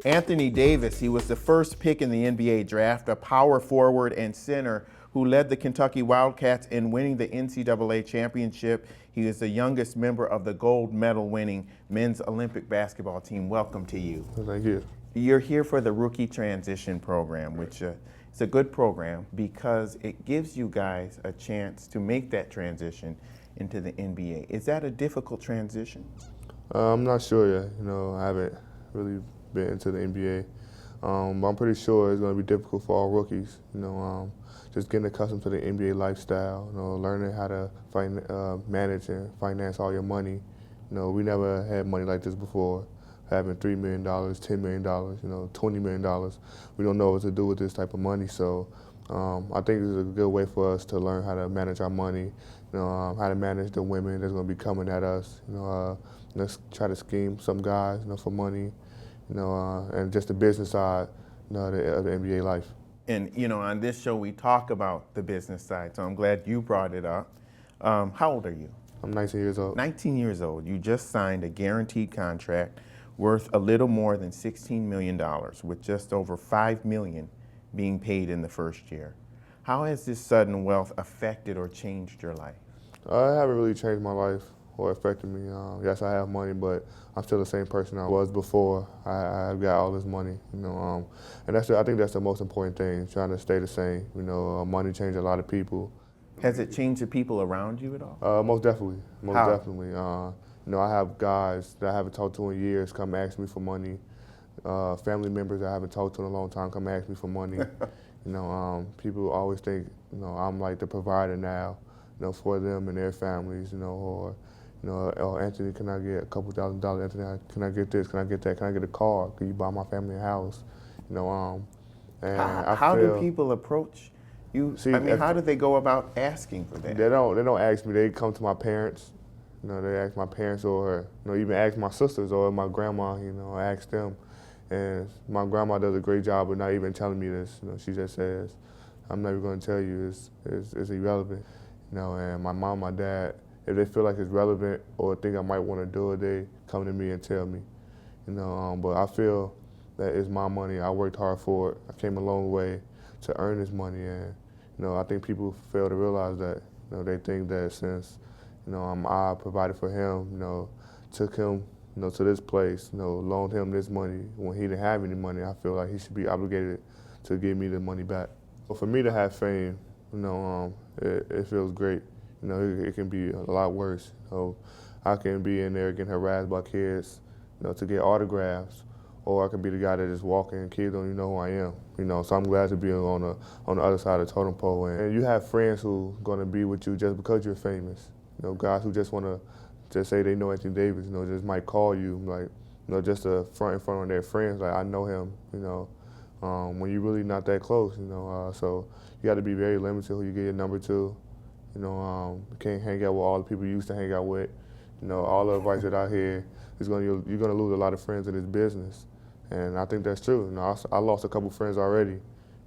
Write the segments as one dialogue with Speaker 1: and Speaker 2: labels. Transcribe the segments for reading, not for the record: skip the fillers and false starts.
Speaker 1: Anthony Davis, he was the first pick in the NBA draft, a power forward and center who led the Kentucky Wildcats in winning the NCAA championship. He is the youngest member of the gold medal winning men's Olympic basketball team. Welcome to you.
Speaker 2: Thank you.
Speaker 1: You're here for the rookie transition program, which is a good program because it gives you guys a chance to make that transition into the NBA. Is that a difficult transition?
Speaker 2: I'm not sure yet. I haven't really been into the NBA. But I'm pretty sure it's going to be difficult for all rookies. Just getting accustomed to the NBA lifestyle. Learning how to manage and finance all your money. We never had money like this before. Having $3 million, $10 million, $20 million. We don't know what to do with this type of money. So I think it's a good way for us to learn how to manage our money. How to manage the women that's going to be coming at us. Let's try to scheme some guys, for money. And just the business side, of the NBA life.
Speaker 1: And, on this show, we talk about the business side, so I'm glad you brought it up. How old are you?
Speaker 2: I'm 19 years old.
Speaker 1: 19 years old. You just signed a guaranteed contract worth a little more than $16 million, with just over $5 million being paid in the first year. How has this sudden wealth affected or changed your life?
Speaker 2: It haven't really changed my life or affected me. Yes, I have money, but I'm still the same person I was before I got all this money. And I think that's the most important thing, trying to stay the same. Money changed a lot of people.
Speaker 1: Has it changed the people around you at all?
Speaker 2: Most definitely.
Speaker 1: How?
Speaker 2: Definitely. I have guys that I haven't talked to in years come ask me for money. Family members that I haven't talked to in a long time come ask me for money. People always think, I'm like the provider now, for them and their families, or oh, Anthony, can I get a couple $1,000? Anthony, can I get this? Can I get that? Can I get a car? Can you buy my family a house? And
Speaker 1: how do people approach you?
Speaker 2: See,
Speaker 1: how do they go about asking for that?
Speaker 2: They don't ask me. They come to my parents. They ask my parents or even ask my sisters or my grandma. Ask them. And my grandma does a great job of not even telling me this. She just says, "I'm never going to tell you. It's irrelevant." And my mom, my dad, if they feel like it's relevant or think I might want to do it, they come to me and tell me. But I feel that it's my money. I worked hard for it. I came a long way to earn this money, and I think people fail to realize that. They think that since I provided for him, took him to this place, loaned him this money when he didn't have any money, I feel like he should be obligated to give me the money back. But for me to have fame, it feels great. It can be a lot worse. I can be in there getting harassed by kids, to get autographs, or I can be the guy that is walking and kids don't even know who I am. So I'm glad to be on the other side of the totem pole. And you have friends who are gonna be with you just because you're famous. Guys who just wanna just say they know Anthony Davis, just might call you like, just to front in front of their friends, like I know him, when you're really not that close, so you got to be very limited who you get your number to. You can't hang out with all the people you used to hang out with. All the advice that I hear is you're gonna lose a lot of friends in this business, and I think that's true. I lost a couple friends already.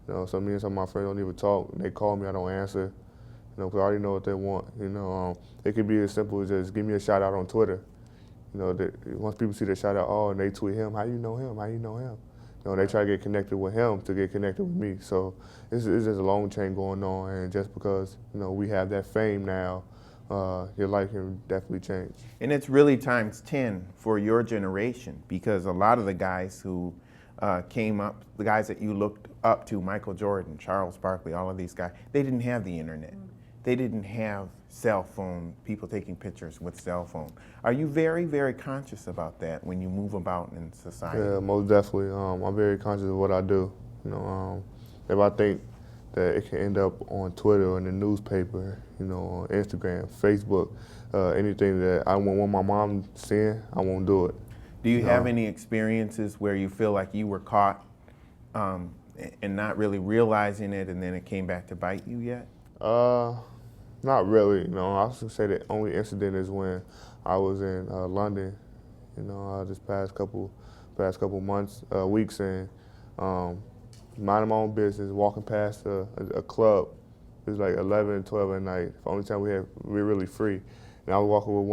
Speaker 2: So me and some of my friends don't even talk. They call me, I don't answer. Because I already know what they want. It could be as simple as just give me a shout out on Twitter. Once people see the shout out, and they tweet him, how you know him? How you know him? They try to get connected with him to get connected with me. So it's just a long chain going on, and just because we have that fame now, your life can definitely change.
Speaker 1: And it's really times 10 for your generation, because a lot of the guys who came up, the guys that you looked up to, Michael Jordan, Charles Barkley, all of these guys, they didn't have the internet. They didn't have cell phone, people taking pictures with cell phone. Are you very, very conscious about that when you move about in society?
Speaker 2: Yeah, most definitely. I'm very conscious of what I do. If I think that it can end up on Twitter or in the newspaper, on Instagram, Facebook, anything that I won't want my mom seeing, I won't do it.
Speaker 1: Do you have any experiences where you feel like you were caught and not really realizing it, and then it came back to bite you yet?
Speaker 2: Not really. I should say the only incident is when I was in London, this past couple months, weeks, and minding my own business, walking past a club. It was like 11, 12 at night. The only time we were really free. And I was walking with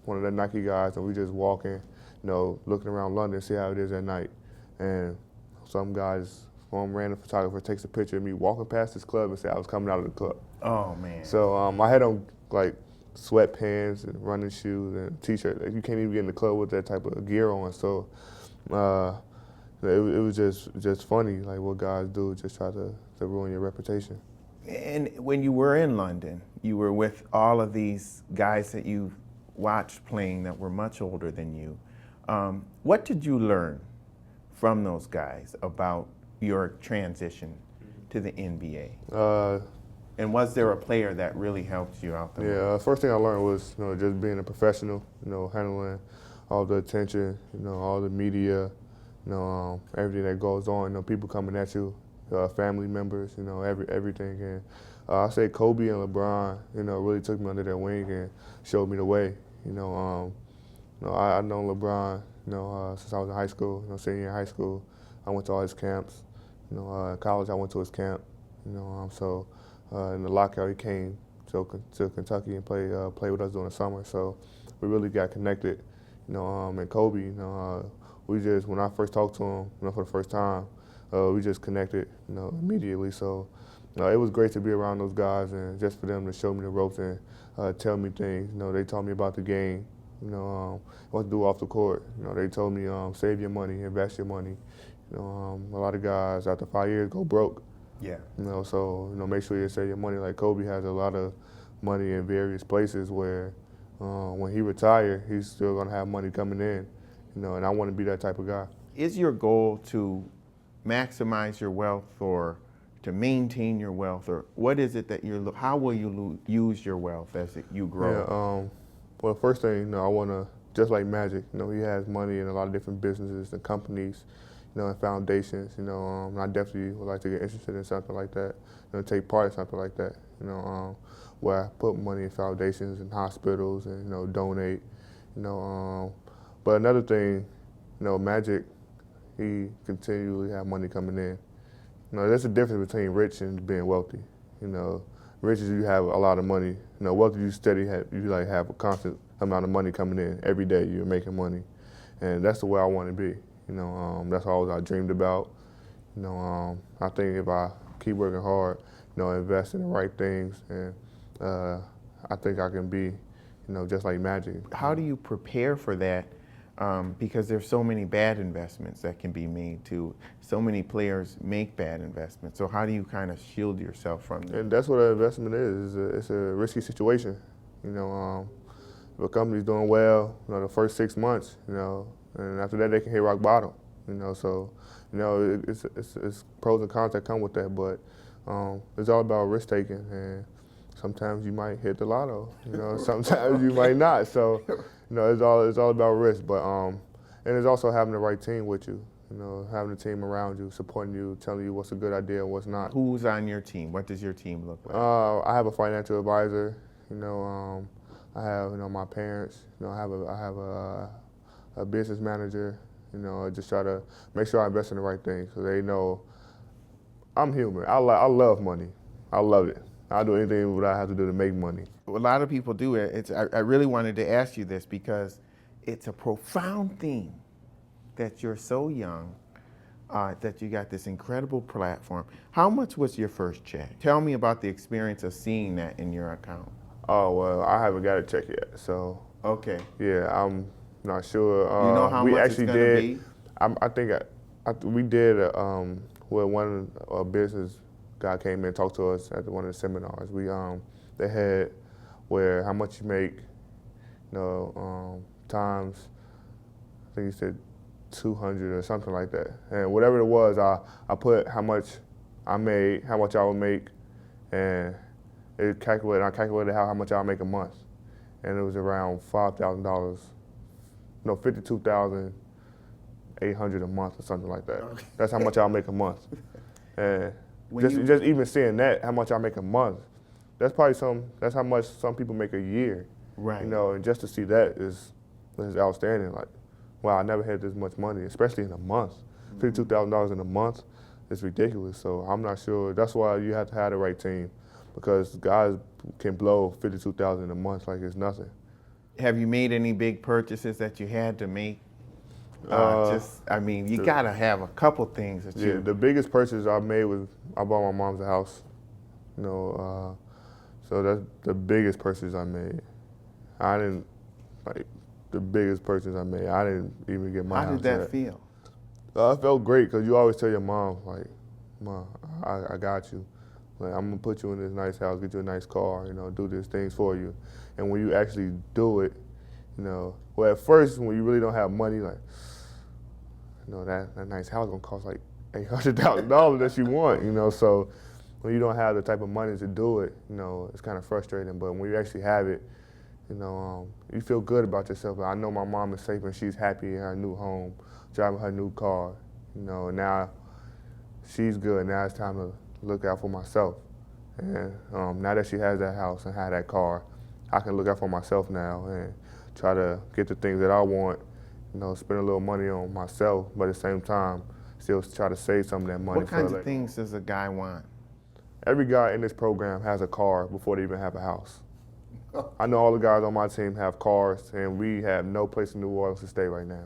Speaker 2: one of the Nike guys, and we just walking, looking around London, see how it is at night. and some random photographer takes a picture of me walking past this club and say I was coming out of the club.
Speaker 1: Oh man.
Speaker 2: So I had on like sweatpants and running shoes and a t-shirt. Like, you can't even get in the club with that type of gear on. So it was just funny, like what guys do, just try to ruin your reputation.
Speaker 1: And when you were in London, you were with all of these guys that you watched playing that were much older than you. What did you learn from those guys about your transition to the NBA? And was there a player that really helped you out there?
Speaker 2: Yeah, first thing I learned was, just being a professional, handling all the attention, all the media, everything that goes on, people coming at you, family members, everything. And I say Kobe and LeBron, really took me under their wing and showed me the way. I know LeBron, since I was in high school, senior year in high school. I went to all his camps. College I went to his camp. So in the lockout he came to Kentucky and play with us during the summer. So we really got connected. And Kobe, when I first talked to him, for the first time, we just connected, immediately. So it was great to be around those guys and just for them to show me the ropes and tell me things. They taught me about the game, what to do off the court. They told me save your money, invest your money. A lot of guys after 5 years go broke.
Speaker 1: Yeah.
Speaker 2: So make sure you save your money. Like Kobe has a lot of money in various places where when he retire, he's still gonna have money coming in. And I want to be that type of guy.
Speaker 1: Is your goal to maximize your wealth or to maintain your wealth, or what is it that how will you use your wealth as you grow?
Speaker 2: Yeah, well, first thing, I want to, just like Magic, he has money in a lot of different businesses and companies, and foundations, I definitely would like to get interested in something like that, take part in something like that, where I put money in foundations and hospitals and, donate, but another thing, Magic, he continually have money coming in. There's a difference between rich and being wealthy. Rich is you have a lot of money. Wealthy you have a constant amount of money coming in. Every day you're making money. And that's the way I want to be. That's always I dreamed about. I think if I keep working hard, invest in the right things, and I think I can be, just like Magic.
Speaker 1: How do you prepare for that? Because there's so many bad investments that can be made too. So many players make bad investments. So how do you kind of shield yourself from that?
Speaker 2: And that's what an investment is. It's a risky situation. If a company's doing well, the first 6 months, and after that they can hit rock bottom. So it's pros and cons that come with that. But it's all about risk taking, and sometimes you might hit the lotto. Sometimes you might not. So. It's all about risk, but and it's also having the right team with you. Having a team around you, supporting you, telling you what's a good idea and what's not.
Speaker 1: Who's on your team? What does your team look like?
Speaker 2: I have a financial advisor. I have my parents. I have a business manager. I just try to make sure I invest in the right things so they know I'm human. I love money. I love it. I'll do anything what I have to do to make money.
Speaker 1: A lot of people do it. I really wanted to ask you this because it's a profound thing that you're so young, that you got this incredible platform. How much was your first check? Tell me about the experience of seeing that in your account.
Speaker 2: Oh, well, I haven't got a check yet, so.
Speaker 1: Okay.
Speaker 2: Yeah, I'm not sure.
Speaker 1: You know how much it's going to be?
Speaker 2: I think we did, one business guy came in and talked to us at one of the seminars. They had where how much you make, times, I think he said 200 or something like that. And whatever it was, I put how much I made, how much I would make, and I calculated how much I would make a month. And it was around $5,000, $52,800 a month or something like that.
Speaker 1: Okay.
Speaker 2: That's how much I'll make a month. And just even seeing that, how much I make a month, that's how much some people make a year.
Speaker 1: Right.
Speaker 2: And just to see that is outstanding. Like, wow, I never had this much money, especially in a month. $52,000 in a month is ridiculous. So I'm not sure. That's why you have to have the right team, because guys can blow $52,000 a month like it's nothing.
Speaker 1: Have you made any big purchases that you had to make? I mean, you gotta have a couple things that
Speaker 2: Yeah,
Speaker 1: you.
Speaker 2: the biggest purchase I made was I bought my mom's a house. You know, so that's the biggest purchase I made. I didn't like the biggest purchase I made. I didn't even get my
Speaker 1: How
Speaker 2: house
Speaker 1: did that
Speaker 2: yet.
Speaker 1: feel?
Speaker 2: I felt great because you always tell your mom like, "Mom, I got you. Like I'm gonna put you in this nice house, get you a nice car, you know, do these things for you." And when you actually do it, you know, well at first when you really don't have money, like, you know, that nice house gonna cost like $800,000 that you want, you know. So when you don't have the type of money to do it, you know, it's kind of frustrating. But when you actually have it, you know, you feel good about yourself. I know my mom is safe and she's happy in her new home, driving her new car. You know, now she's good. Now it's time to look out for myself. And now that she has that house and has that car, I can look out for myself now and try to get the things that I want. You know, spend a little money on myself, but at the same time, still try to save some of that money.
Speaker 1: What kinds of things does a guy want?
Speaker 2: Every guy in this program has a car before they even have a house. I know all the guys on my team have cars, and we have no place in New Orleans to stay right now.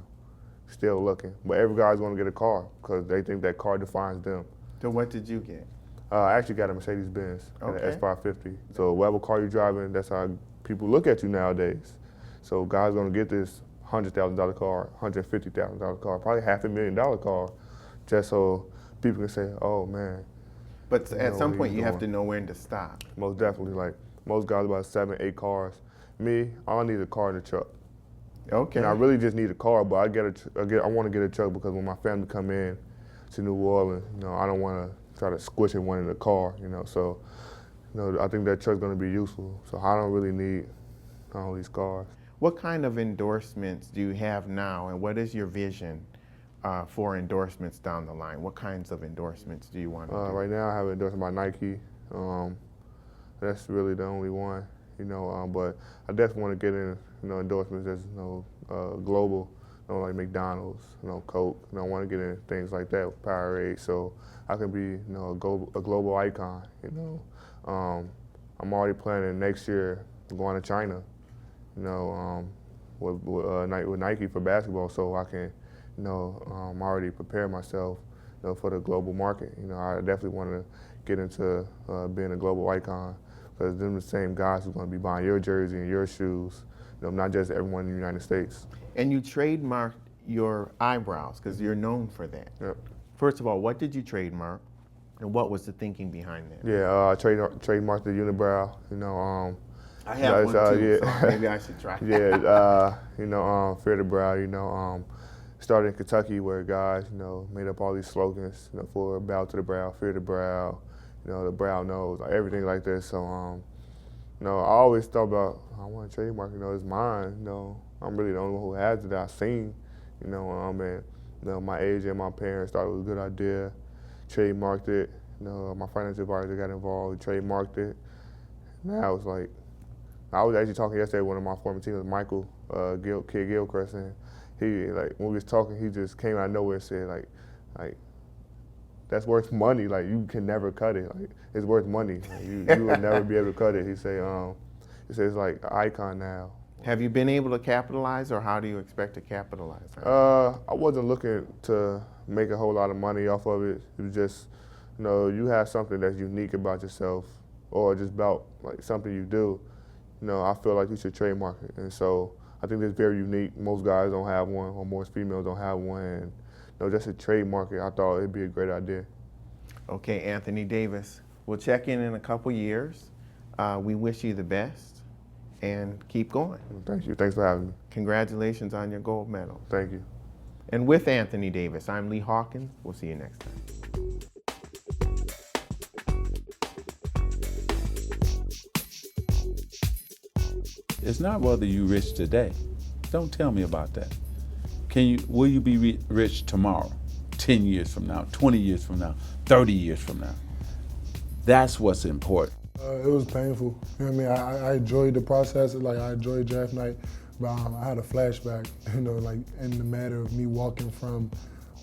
Speaker 2: Still looking. But every guy's going to get a car because they think that car defines them.
Speaker 1: So what did you get?
Speaker 2: I actually got a Mercedes-Benz,
Speaker 1: Okay.
Speaker 2: an S550. So whatever car you're driving, that's how people look at you nowadays. So guys going to get this $100,000 car, $150,000 car, probably $500,000 car, just so people can say, "Oh man."
Speaker 1: But at some
Speaker 2: what
Speaker 1: point
Speaker 2: he's
Speaker 1: you have
Speaker 2: doing.
Speaker 1: to know when to stop.
Speaker 2: Most definitely, like most guys about 7, 8 cars. Me, I need a car and a truck.
Speaker 1: Okay.
Speaker 2: And I really just need a car, but I want to get a truck because when my family come in to New Orleans, you know, I don't want to try to squish one in the car, you know. So, you know, I think that truck's going to be useful. So I don't really need all these cars.
Speaker 1: What kind of endorsements do you have now, and what is your vision for endorsements down the line? What kinds of endorsements do you want to do?
Speaker 2: Right now, I have an endorsement by Nike. That's really the only one, you know. But I definitely want to get in, you know, endorsements that's, you know, global, you know, like McDonald's, you know, Coke. You know, I want to get in things like that with Powerade, so I can be, you know, a global icon. You know, I'm already planning next year going to China, you know, with Nike for basketball, so I can, you know, already prepare myself, you know, for the global market. You know, I definitely want to get into being a global icon because them the same guys who's going to be buying your jersey and your shoes, you know, not just everyone in the United States.
Speaker 1: And you trademarked your eyebrows because you're known for that.
Speaker 2: Yep.
Speaker 1: First of all, what did you trademark, and what was the thinking behind that?
Speaker 2: Yeah, I trademarked the unibrow. You know,
Speaker 1: I have one too,
Speaker 2: yeah.
Speaker 1: so maybe I should try.
Speaker 2: Yeah, you know, fear the brow. You know, started in Kentucky where guys, you know, made up all these slogans, you know, for bow to the brow, fear the brow, you know, the brow nose, like everything like this. So, you know, I always thought about I want to trademark. You know, it's mine. You know, I'm really the only one who has it that I've seen. You know, and you know, my agent and my parents thought it was a good idea, trademarked it. You know, my financial advisor got involved, trademarked it. Now it's like, I was actually talking yesterday with one of my former teammates, Michael Gilchrist, and he, like, when we was talking, he just came out of nowhere and said, like, that's worth money. Like, you can never cut it. Like, it's worth money. Like, you will never be able to cut it. He said it's like an icon now.
Speaker 1: Have you been able to capitalize, or how do you expect to capitalize on it?
Speaker 2: I wasn't looking to make a whole lot of money off of it. It was just, you know, you have something that's unique about yourself, or just about like something you do. You know, I feel like you should trademark it, and so I think it's very unique. Most guys don't have one, or most females don't have one. And, you know, just to trademark it, I thought it'd be a great idea.
Speaker 1: Okay, Anthony Davis, we'll check in a couple years. We wish you the best, and keep going.
Speaker 2: Thank you. Thanks for having me.
Speaker 1: Congratulations on your gold medal.
Speaker 2: Thank you.
Speaker 1: And with Anthony Davis, I'm Lee Hawkins. We'll see you next time.
Speaker 3: It's not whether you rich today. Don't tell me about that. Will you be rich tomorrow, 10 years from now, 20 years from now, 30 years from now? That's what's important.
Speaker 4: It was painful. You know what I mean? I enjoyed the process. Like, I enjoyed draft night, but I had a flashback, you know, like in the matter of me walking from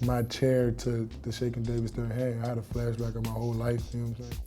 Speaker 4: my chair to the shaking Davis third hand. I had a flashback of my whole life, you know what I'm saying?